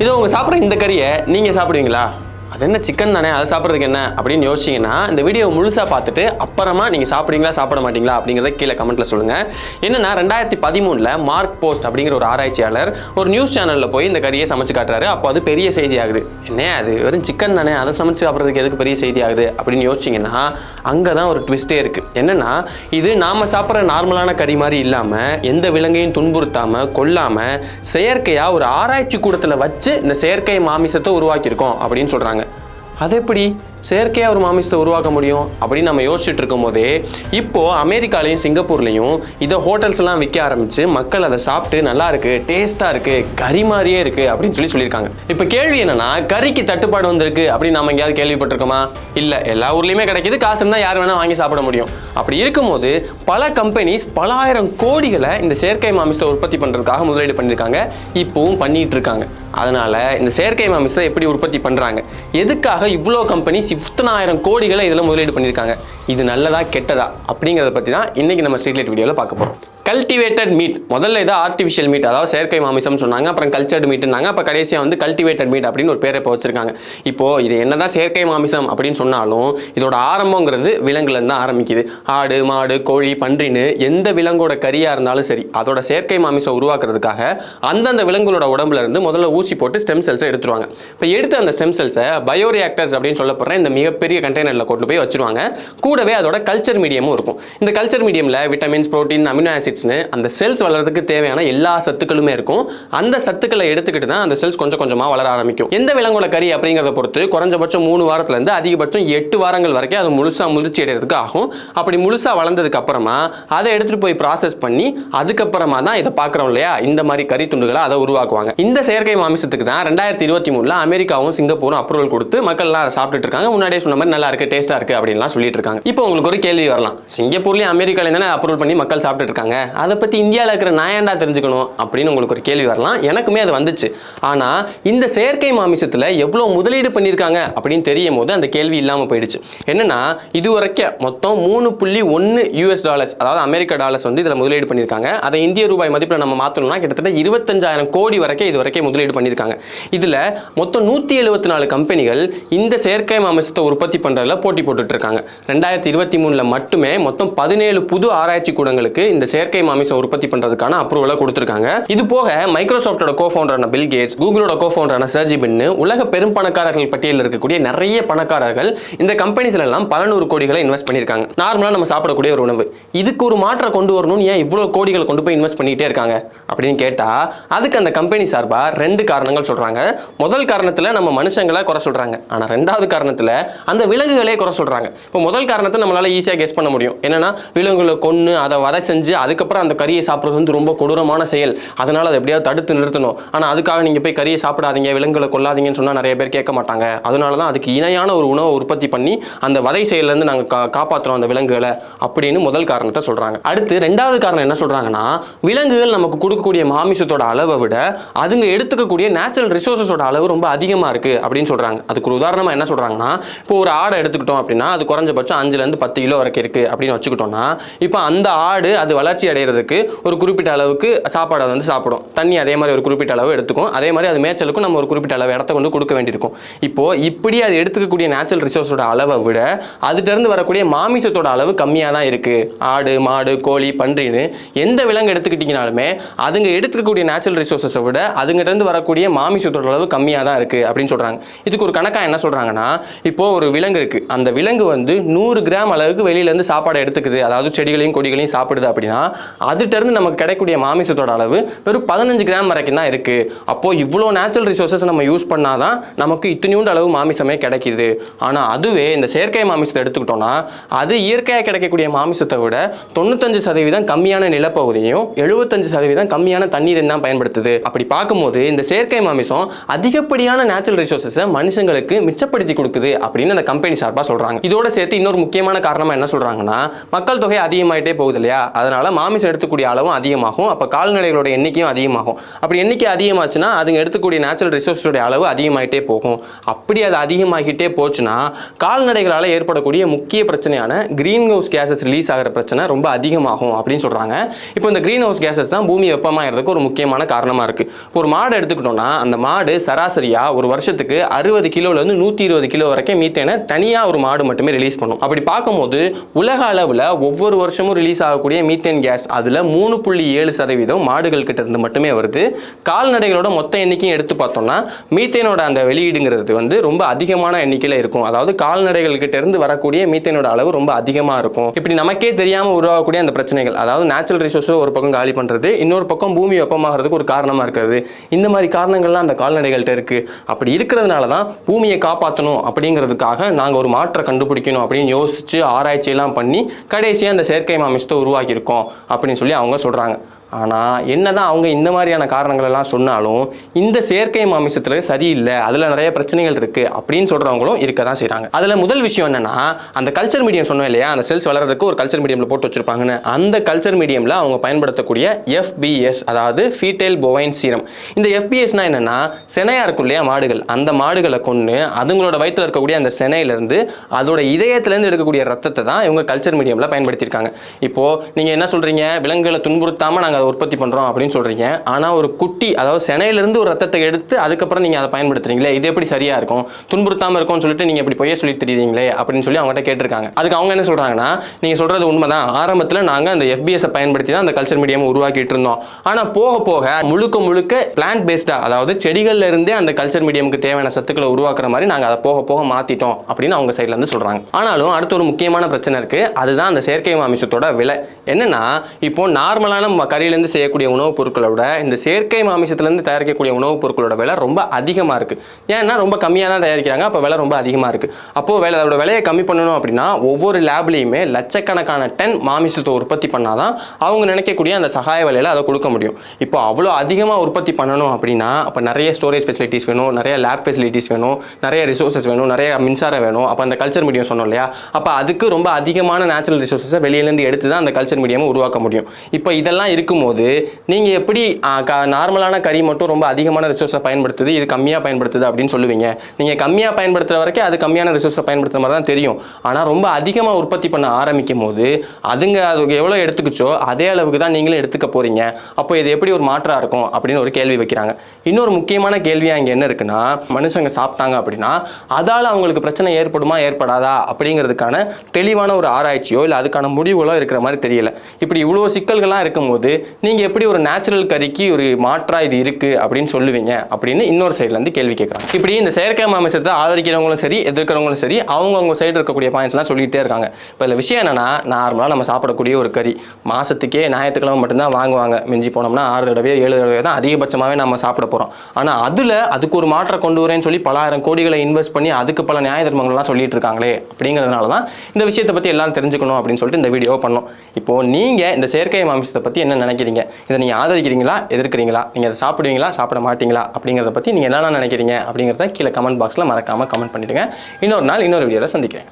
இது உங்க சாப்பிட்ற இந்த கறியை நீங்க சாப்பிடுவீங்களா? அது என்ன சிக்கன் தானே, அதை சாப்பிட்றதுக்கு என்ன அப்படின்னு யோசிச்சிங்கன்னா இந்த வீடியோ முழுசாக பார்த்துட்டு அப்புறமா நீங்கள் சாப்பிட்றீங்களா சாப்பிட மாட்டீங்களா அப்படிங்கிறத கீழே கமெண்ட்டில் சொல்லுங்கள். என்னன்னா 2013 மார்க் போஸ்ட் அப்படிங்கிற ஒரு ஆராய்ச்சியாளர் ஒரு நியூஸ் சேனலில் போய் இந்த கறியை சமைச்சு காட்டுறாரு. அப்போ அது பெரிய செய்தி ஆகுது. என்ன அது வெறும் சிக்கன் தானே, அதை சமைச்சு சாப்பிட்றதுக்கு எதுக்கு பெரிய செய்தி ஆகுது அப்படின்னு யோசிச்சிங்கன்னா அங்கே தான் ஒரு ட்விஸ்டே இருக்குது. என்னென்னா இது நாம் சாப்பிட்ற நார்மலான கறி மாதிரி இல்லாமல் எந்த விலங்கையும் துன்புறுத்தாமல் கொல்லாமல் செயற்கையாக ஒரு ஆராய்ச்சி கூடத்தில் வச்சு இந்த செயற்கை மாமிசத்தை உருவாக்கியிருக்கோம் அப்படின்னு சொல்கிறாங்க. அது எப்படி செயற்கையாக ஒரு மாமிசத்தை உருவாக்க முடியும் அப்படின்னு நம்ம யோசிச்சுட்டு இருக்கும் போதே இப்போது அமெரிக்காலையும் சிங்கப்பூர்லையும் இதை ஹோட்டல்ஸ்லாம் விற்க ஆரம்பித்து மக்கள் அதை சாப்பிட்டு நல்லா இருக்குது, டேஸ்ட்டாக இருக்குது, கறி மாதிரியே இருக்குது அப்படின்னு சொல்லியிருக்காங்க. இப்போ கேள்வி என்னன்னா, கறிக்கு தட்டுப்பாடு வந்திருக்கு அப்படின்னு நம்ம எங்கேயாவது கேள்விப்பட்டிருக்கோமா? இல்லை, எல்லா ஊர்லேயுமே கிடைக்கிது, காசு இருந்தால் யார் வேணால் வாங்கி சாப்பிட முடியும். அப்படி இருக்கும்போது பல கம்பெனிஸ் பல ஆயிரம் கோடிகளை இந்த செயற்கை மாமிசத்தை உற்பத்தி பண்ணுறதுக்காக முதலீடு பண்ணியிருக்காங்க, இப்போவும் பண்ணிட்டு இருக்காங்க. அதனால இந்த செயற்கை மாமிசத்தை எப்படி உற்பத்தி பண்ணுறாங்க, எதுக்காக இவ்வளோ கம்பெனிஸ் 10,000 கோடிகளை இதில் முதலீடு பண்ணியிருக்காங்க, இது நல்லதா கெட்டதா அப்படிங்கிறத பற்றி தான் இன்னைக்கு நம்ம ஸ்ட்ரீட் லைட் வீடியோவில் பார்க்க போகிறோம். கல்டிவேட்டட் மீட், முதல்ல இதை ஆர்டிஃபிஷியல் மீட், அதாவது செயற்கை மாமிசம் சொன்னாங்க, அப்புறம் கல்ச்சர்டு மீட்னாங்க, அப்போ கடைசியாக வந்து கல்டிவேட்டட் மீட் அப்படின்னு ஒரு பேரை இப்போ வச்சிருக்காங்க. இப்போது இது என்னதான் செயற்கை மாமிசம் அப்படின்னு சொன்னாலும் இதோட ஆரம்பங்கிறது விலங்குலேருந்து தான் ஆரம்பிக்குது. ஆடு, மாடு, கோழி, பன்றின்னு எந்த விலங்கோட கறியாக இருந்தாலும் சரி, அதோட செயற்கை மாமிசம் உருவாக்குறதுக்காக அந்தந்த விலங்குகளோட உடம்புல இருந்து முதல்ல ஊசி போட்டு ஸ்டெம் செல்ஸை எடுத்துருவாங்க. இப்போ எடுத்து அந்த ஸ்டெம் செல்ஸை பயோரியாக்டர்ஸ் அப்படின்னு சொல்லப்படுற இந்த மிகப்பெரிய கண்டெய்னரில் கொண்டு போய் வச்சிருவாங்க. கூடவே அதோட கல்ச்சர் மீடியமும் இருக்கும். இந்த கல்ச்சர் மீடியமில் விட்டமின்ஸ், புரோட்டீன், அமினோ ஆசிட்ஸ், அந்த செல்ஸ் வளர்றதுக்கு தேவையான எல்லா சத்துக்களுமே இருக்கும். அந்த சத்துக்களை எடுத்துக்கிட்டு தான் அந்த செல்ஸ் கொஞ்சம் கொஞ்சமாக வளர ஆரம்பிக்கும். எந்த விலங்கோட கறி அப்படிங்கிறத பொறுத்து குறைஞ்சபட்சம் 3 வாரத்திலிருந்து அதிகபட்சம் 8 வாரங்கள் வரைக்கும் அது முழுசாக முதிர்ச்சி அடைகிறதுக்கு ஆகும். அப்படி முழுசாக வளர்ந்ததுக்கு அப்புறமா அதை எடுத்துட்டு போய் ப்ராசஸ் பண்ணி அதுக்கப்புறமா தான் இதை பார்க்குறோம் இல்லையா, இந்த மாதிரி கறி துண்டுகளை அதை உருவாக்குவாங்க. இந்த செயற்கை மாமிசத்துக்கு தான் 2023 அமெரிக்காவும் சிங்கப்பூரும் அப்ரூவல் கொடுத்து மக்கள்லாம் அதை சாப்பிட்டுட்டு இருக்காங்க. முன்னாடியே சொன்ன மாதிரி நல்லா இருக்கு, டேஸ்டா இருக்கு அப்படின்லாம் சொல்லிட்டு இருக்காங்க. இப்போ உங்களுக்கு ஒரு கேள்வி வரலாம், சிங்கப்பூர்லேயும் அமெரிக்காலையும் தானே அப்ரூவல் பண்ணி மக்கள் சாப்பிட்டு இருக்காங்க, அதை பற்றி இந்தியாவில் இருக்கிற நான் ஏன்டா தெரிஞ்சுக்கணும் அப்படின்னு உங்களுக்கு ஒரு கேள்வி வரலாம். எனக்குமே அது வந்துச்சு. ஆனால் இந்த செயற்கை மாமிசத்தில் எவ்வளோ முதலீடு பண்ணியிருக்காங்க அப்படின்னு தெரியும் போது அந்த கேள்வி இல்லாமல் போயிடுச்சு. என்னன்னா இதுவரைக்கும் மொத்தம் $3.1 அதாவது அமெரிக்க டாலர்ஸ் வந்து இதில் முதலீடு பண்ணியிருக்காங்க. அதை இந்திய ரூபாய் மதிப்பில் நம்ம மாற்றணும்னா கிட்டத்தட்ட 25,000 கோடி வரைக்கும் இது வரைக்கும் முதலீடு பண்ணியிருக்காங்க. இதில் மொத்தம் 174 கம்பெனிகள் இந்த செயற்கை மாமிசத்தை உற்பத்தி பண்ணுறதுல போட்டி போட்டுட்டு இருக்காங்க. 2023 மட்டுமே மொத்தம் 17 புது ஆராய்ச்சி கூடங்களுக்கு இந்த செயற்கை மாமிசம் உற்பத்தி பண்றதுக்கான அப்ரூவலை கொடுத்திருக்காங்க. இது போக மைக்ரோசாஃப்டோட கோஃபவுண்டரான பில் கேட்ஸ், கூகுளோட கோஃபவுண்டரான சர்ஜி பின், உலக பெரும் பணக்காரர்கள் பட்டியலில் இருக்கக்கூடிய நிறைய பணக்காரர்கள் இந்த கம்பெனிஸ்ல எல்லாம் பல நூறு கோடிகளை இன்வெஸ்ட் பண்ணியிருக்காங்க. நார்மலா நம்ம சாப்பிடக்கூடிய ஒரு உணவு, இதுக்கு ஒரு மாற்றம் கொண்டு வரணும்னு ஏன் இவ்வளவு கோடிகள் கொண்டு போய் இன்வெஸ்ட் பண்ணிட்டே இருக்காங்க அப்படின்னு கேட்டா அதுக்கு அந்த கம்பெனி சார்பா 2 காரணங்கள் சொல்றாங்க. முதல் காரணத்துல நம்ம மனுஷங்களை குறை சொல்றாங்க, ஆனா 2வது காரணத்துல அந்த விலங்குகளே குறை சொல்றாங்க. இப்போ முதல் காரணத்தை நம்மளால ஈஸியா கெஸ் பண்ண முடியும். என்னன்னா விலங்குகளை கொன்னு அதை வதை செஞ்சு அதுக்கப்புறம் அந்த கறியை சாப்பிட்றது வந்து ரொம்ப கொடூரமான செயல், அதனால அதை எப்படியாவது தடுத்து நிறுத்தணும். ஆனால் அதுக்காக நீங்கள் போய் கறியை சாப்பிடாதீங்க, விலங்குகளை கொல்லாதீங்கன்னு சொன்னால் நிறைய பேர் கேட்க மாட்டாங்க. அதனால தான் அதுக்கு இணையான ஒரு உணவை உற்பத்தி பண்ணி அந்த வதை செயலேருந்து நாங்கள் காப்பாற்றுறோம் அந்த விலங்குகளை அப்படின்னு முதல் காரணத்தை சொல்கிறாங்க. அடுத்து 2வது காரணம் என்ன சொல்கிறாங்கன்னா, விலங்குகள் நமக்கு கொடுக்கக்கூடிய மாமிசத்தோட அளவை விட அதுங்க எடுத்துக்கக்கூடிய நேச்சுரல் ரிசோர்ஸஸோட அளவு ரொம்ப அதிகமாக இருக்குது அப்படின்னு சொல்கிறாங்க. அதுக்கு ஒரு உதாரணமாக என்ன சொல்கிறாங்கன்னா, இப்போ ஒரு ஆடை எடுத்துக்கிட்டோம் அப்படின்னா அது குறைஞ்சபட்சம் 5 to 10 கிலோ வரைக்கும் இருக்குது அப்படின்னு வச்சுக்கிட்டோம்னா, இப்போ அந்த ஆடு அது வளர்ச்சி அடைகிறதுக்கு ஒரு குறிப்பிட்ட அளவுக்கு சாப்பாடை வந்து சாப்பிடும், தண்ணி அதே மாதிரி ஒரு குறிப்பிட்ட அளவு எடுத்துக்கும், அதே மாதிரி அது மேய்ச்சலுக்கும் நம்ம ஒரு குறிப்பிட்ட அளவு இடத்த கொண்டு கொடுக்க வேண்டியிருக்கும். இப்போ இப்படி அது எடுத்துக்கக்கூடிய நேச்சுரல் ரிசோர்ஸோட அளவை விட அதுல இருந்து வரக்கூடிய மாமிசத்தோட அளவு கம்மியாக தான் இருக்கு. ஆடு, மாடு, கோழி, பன்றின்னு எந்த விலங்கு எடுத்துக்கிட்டீங்கனாலுமே அதுங்க எடுத்துக்கக்கூடிய நேச்சுரல் ரிசோர்ஸை விட அதுங்கிட்ட இருந்து வரக்கூடிய மாமிசத்தோட அளவு கம்மியாக தான் இருக்கு அப்படின்னு சொல்றாங்க. இதுக்கு ஒரு கணக்கா என்ன சொல்றாங்கன்னா, இப்போ ஒரு விலங்கு இருக்கு, அந்த விலங்கு வந்து 100 கிராம் அளவுக்கு வெளியில இருந்து சாப்பாடு எடுத்துக்குது, அதாவது செடிகளையும் கொடிகளையும் சாப்பிடுது அப்படின்னா அதுட்ட இருந்து நமக்கு கிடைக்கக்கூடிய மாமிசத்தோட அளவு வெறும் 15 கிராம் வரைக்கும் தான் இருக்கு. அப்போ இவ்வளோ நேச்சுரல் ரிசோர்ஸஸ் நம்ம யூஸ் பண்ணாதான் நமக்கு இத்தனையூண்டு அளவு மாமிசமே கிடைக்குது. ஆனால் அதுவே இந்த செயற்கை மாமிசத்தை எடுத்துக்கிட்டோம்னா அது இயற்கையாக கிடைக்கக்கூடிய மாமிசத்தை விட 95% கம்மியான நிலப்பகுதியும் 75% கம்மியான தண்ணீரையும் தான் பயன்படுத்துது. அப்படி பார்க்கும்போது இந்த செயற்கை மாமிசம் அதிகப்படியான நேச்சுரல் ரிசோர்ஸஸை மனுஷங்களுக்கு மிச்சப்படுத்தி கொடுக்குது அப்படின்னு அந்த கம்பெனி சார்பாக சொல்றாங்க. இதோட சேர்த்து இன்னொரு முக்கியமான காரணமா என்ன சொல்றாங்கன்னா, மக்கள் தொகை அதிகமாயிட்டே போகுது இல்லையா, அதனால மாமிசம் எடுத்துக்கூடிய அளவும் அதிகமாகும். அப்போ கால்நடைகளோட எண்ணிக்கையும் அதிகமாகும். அப்படி எண்ணிக்கை அதிகமாச்சுன்னா அதுங்க எடுத்துக்கூடிய நேச்சுரல் ரிசோர்ஸோட அளவு அதிகமாகிட்டே போகும். அப்படி அது அதிகமாகிட்டே போச்சுன்னா கால்நடைகளால் ஏற்படக்கூடிய முக்கிய பிரச்சனையான கிரீன் ஹவுஸ் கேஸஸ் ரிலீஸ் ஆகிற பிரச்சனை ரொம்ப அதிகமாகும் அப்படின்னு சொல்றாங்க. இப்போ இந்த கிரீன் ஹவுஸ் கேஸஸ் தான் பூமி வெப்பமாகிறதுக்கு ஒரு முக்கியமான காரணமா இருக்கு. ஒரு மாடு எடுத்துக்கிட்டோம்னா அந்த மாடு சராசரியா ஒரு வருஷத்துக்கு 60 கிலோல இருந்து 120 கிலோ வரைக்கும் மீத்தேனை தனியா ஒரு மாடு மட்டுமே ரிலீஸ் பண்ணும். அப்படி பார்க்கும்போது உலக அளவில் ஒவ்வொரு வருஷமும் ரிலீஸ் ஆகக்கூடிய மீத்தேன் கேஸ் அதுல 3.7% மாடுகள் கிட்ட இருந்து மட்டுமே வருது. கால்நடைகளோட மொத்த எண்ணிக்கையும் எடுத்து பார்த்தோம்னா மீத்தேனோட அந்த வெளியீடுங்கிறது வந்து ரொம்ப அதிகமான எண்ணிக்கையில இருக்கும். அதாவது கால்நடைகள் கிட்ட இருந்து வரக்கூடிய மீத்தேனோட அளவு ரொம்ப அதிகமா இருக்கும். இப்படி நமக்கே தெரியாம உருவாகக்கூடிய அந்த பிரச்சனைகள், அதாவது நேச்சுரல் ரிசோர்ஸ் ஒரு பக்கம் காலி பண்றது, இன்னொரு பக்கம் பூமி வெப்பமாகிறதுக்கு ஒரு காரணமா இருக்கிறது. இந்த மாதிரி காரணங்கள்லாம் அந்த கால்நடைகள்கிட்ட இருக்கு. அப்படி இருக்கிறதுனால தான் பூமியை காப்பாற்றணும் அப்படிங்கிறதுக்காக நாங்கள் ஒரு மாற்றை கண்டுபிடிக்கணும் அப்படின்னு யோசிச்சு ஆராய்ச்சி எல்லாம் பண்ணி கடைசியாக அந்த செயற்கை மாமிசத்தை உருவாக்கியிருக்கோம் அப்படின்னு சொல்லி அவங்க சொல்றாங்க. ஆனால் என்னதான் அவங்க இந்த மாதிரியான காரணங்கள் எல்லாம் சொன்னாலும் இந்த செயற்கை மாமிசத்தில் சரியில்லை, அதில் நிறைய பிரச்சனைகள் இருக்கு அப்படின்னு சொல்றவங்களும் இருக்க தான் செய்கிறாங்க. அதில் முதல் விஷயம் என்னன்னா, அந்த கல்ச்சர் மீடியம் சொன்னோம் இல்லையா, அந்த செல்ஸ் வளர்றதுக்கு ஒரு கல்ச்சர் மீடியமில் போட்டு வச்சிருப்பாங்கன்னு, அந்த கல்ச்சர் மீடியமில் அவங்க பயன்படுத்தக்கூடிய FBS, அதாவது ஃபீட்டேல் போவைன் சீரம். இந்த FBSனா என்னன்னா, செனையா இருக்கும் இல்லையா மாடுகள், அந்த மாடுகளை கொண்டு அதுங்களோட வயிற்றில் இருக்கக்கூடிய அந்த செனையிலிருந்து அதோட இதயத்திலேருந்து எடுக்கக்கூடிய ரத்தத்தை தான் இவங்க கல்ச்சர் மீடியமில் பயன்படுத்தியிருக்காங்க. இப்போ நீங்கள் என்ன சொல்றீங்க, விலங்குகளை துன்புறுத்தாமல் நாங்கள் அதை உற்பத்தி பண்றோம் அப்படின்னு சொல்றீங்க. ஆனா ஒரு குட்டி, அதாவது செனையிலிருந்து ஒரு ரத்தத்தை எடுத்து அதுக்கப்புறம் நீங்க அதை பயன்படுத்துறீங்களே, இது எப்படி சரியா இருக்கும்? துன்புறுத்தாம இருக்கும்னு சொல்லிட்டு நீங்க இப்படி பொய்ய சொல்லி தெரியுங்களே அப்படின்னு சொல்லி அவங்ககிட்ட கேட்டிருக்காங்க. அதுக்கு அவங்க என்ன சொல்றாங்கன்னா, நீங்க சொல்றது உண்மைதான், ஆரம்பத்தில் நாங்க அந்த FBS பயன்படுத்தி தான் அந்த கல்ச்சர் மீடியம் உருவாக்கிட்டு இருந்தோம். ஆனா போக போக முழுக்க முழுக்க பிளான்ட் பேஸ்டா, அதாவது செடிகள்ல இருந்தே அந்த கல்ச்சர் மீடியமுக்கு தேவையான சத்துக்களை உருவாக்குற மாதிரி நாங்க அதை போக போக மாத்திட்டோம் அப்படின்னு அவங்க சைட்ல இருந்து சொல்றாங்க. ஆனாலும் அடுத்த ஒரு முக்கியமான பிரச்சனை இருக்கு. அதுதான் அந்த செயற்கை மாமிசத்தோட விலை. என்னன்னா, இப்போ நார்மலான கறியிலிருந்து செய்யக்கூடிய உணவுப் பொருட்களை விட இந்த செயற்கை மாமிசத்திலிருந்து தயாரிக்கக்கூடிய உணவுப் பொருட்களோட விலை ரொம்ப அதிகமா இருக்கு. ஏன்னா ரொம்ப கம்மியாக தான் தயாரிக்கிறாங்க, அப்போ விலை ரொம்ப அதிகமா இருக்கு. அப்போ அதோட விலையை கம்மி பண்ணணும் அப்படின்னா ஒவ்வொரு லேப்லையுமே லட்சக்கணக்கான டன் மாமிசத்தை உற்பத்தி பண்ணாதான் அவங்க நினைக்கக்கூடிய அந்த சகாய விலையில அதை கொடுக்க முடியும். இப்போ அவ்வளோ அதிகமாக உற்பத்தி பண்ணணும் அப்படின்னா அப்போ நிறைய ஸ்டோரேஜ் ஃபெசிலிட்டிஸ் வேணும், நிறைய லேப் ஃபெசிலிட்டிஸ் வேணும், நிறைய ரிசோர்சஸ் வேணும், நிறைய மின்சாரம் வேணும். அப்போ அந்த கல்ச்சர் மீடியம் சொன்னோம் இல்லையா, அப்போ அதுக்கு ரொம்ப அதிகமான நேச்சுரல் ரிசோர்சஸை வெளியிலேருந்து எடுத்து தான் அந்த கல்ச்சர் மீடியம் உருவாக்க முடியும். இப்போ இதெல்லாம் இருக்கும்போது நீங்க எப்படி நார்மலான கறி மட்டும் ரொம்ப அதிகமான ரிசோர்ஸை பயன்படுத்துது, இது கம்மியா பயன்படுத்துது அப்படின்னு சொல்லுவீங்க? நீங்க கம்மியா பயன்படுத்துற வரைக்கும் அது கம்மியான ரிசோர்ஸை பயன்படுத்துற மாதிரி தான் தெரியும். ஆனா ரொம்ப அதிகமா உற்பத்தி பண்ண ஆரம்பிக்கும் போது அதுங்க அதுக்கு எவ்வளவு எடுத்துக்கிச்சோ அதே அளவுக்கு தான் நீங்களும் எடுத்துக்க போறீங்க. அப்போ இது எப்படி ஒரு மாற்றா இருக்கும் அப்படின்னு ஒரு கேள்வி வைக்கிறாங்க. இன்னொரு முக்கியமான கேள்வியா இங்க என்ன இருக்குன்னா, மனுஷங்க சாப்பிட்டாங்க அப்படின்னா அதால அவங்களுக்கு பிரச்சனை ஏற்படுமா ஏற்படாதா அப்படிங்கிறதுக்கான தெளிவான ஒரு ஆராய்ச்சியோ இல்லை அதுக்கான முடிவுகளோ இருக்கிற மாதிரி தெரியல. இப்படி இவ்வளவு சிக்கல்கள்லாம் இருக்கும்போது நீங்க எப்படி ஒரு நேச்சுரல் கறிக்கு ஒரு மாற்றா இது இருக்கு அப்படின்னு சொல்லுவீங்க அப்படின்னு இன்னொரு சைட்ல இருந்து கேள்வி கேட்கறாங்க. இப்படி இந்த செயற்கை மாமிசத்தை ஆதரிக்கிறவங்களும் சரி எதிர்க்கிறவங்களும் சரி அவங்க சைடு இருக்கக்கூடிய பாயிண்ட்ஸ் எல்லாம் சொல்லிட்டே இருக்காங்க. இப்போ இந்த விஷயம் என்னன்னா, நார்மலா நம்ம சாப்பிடக்கூடிய ஒரு கறி மாசத்துக்கே ஞாயிற்றுக்கிழமை மட்டும்தான் வாங்குவாங்க. மிஞ்சி போனோம்னா 6 தடவையோ 7 தடவையோ தான் அதிகபட்சமாவே நம்ம சாப்பிட போறோம். ஆனா அதுக்கு ஒரு மாற்றம் கொண்டு வரேன்னு சொல்லி பல ஆயிரம் கோடிகளை இன்வெஸ்ட் பண்ணி அதுக்கு பல நியாய தர்மங்கள்லாம் சொல்லிட்டு இருக்காங்களே, அப்படிங்கிறதுனால தான் இந்த விஷயத்தை பத்தி எல்லாம் தெரிஞ்சுக்கணும் அப்படின்னு சொல்லிட்டு இந்த வீடியோ பண்ணோம். இப்போ நீங்க இந்த செயற்கை மாமிசத்தை பத்தி என்ன நினைக்கிறீங்க? இதை நீங்க ஆதரிக்கிறீங்களா எதிர்க்கிறீங்களா? நீங்க அதை சாப்பிடுவீங்களா சாப்பிட மாட்டீங்களா அப்படிங்கிறத பத்தி நீங்க என்ன நினைக்கிறீங்க அப்படிங்கிறத கீழே கமெண்ட் பாக்ஸ்ல மறக்காம கமெண்ட் பண்ணிடுங்க. இன்னொரு நாள் இன்னொரு வீடியோல சந்திக்கிறேன்.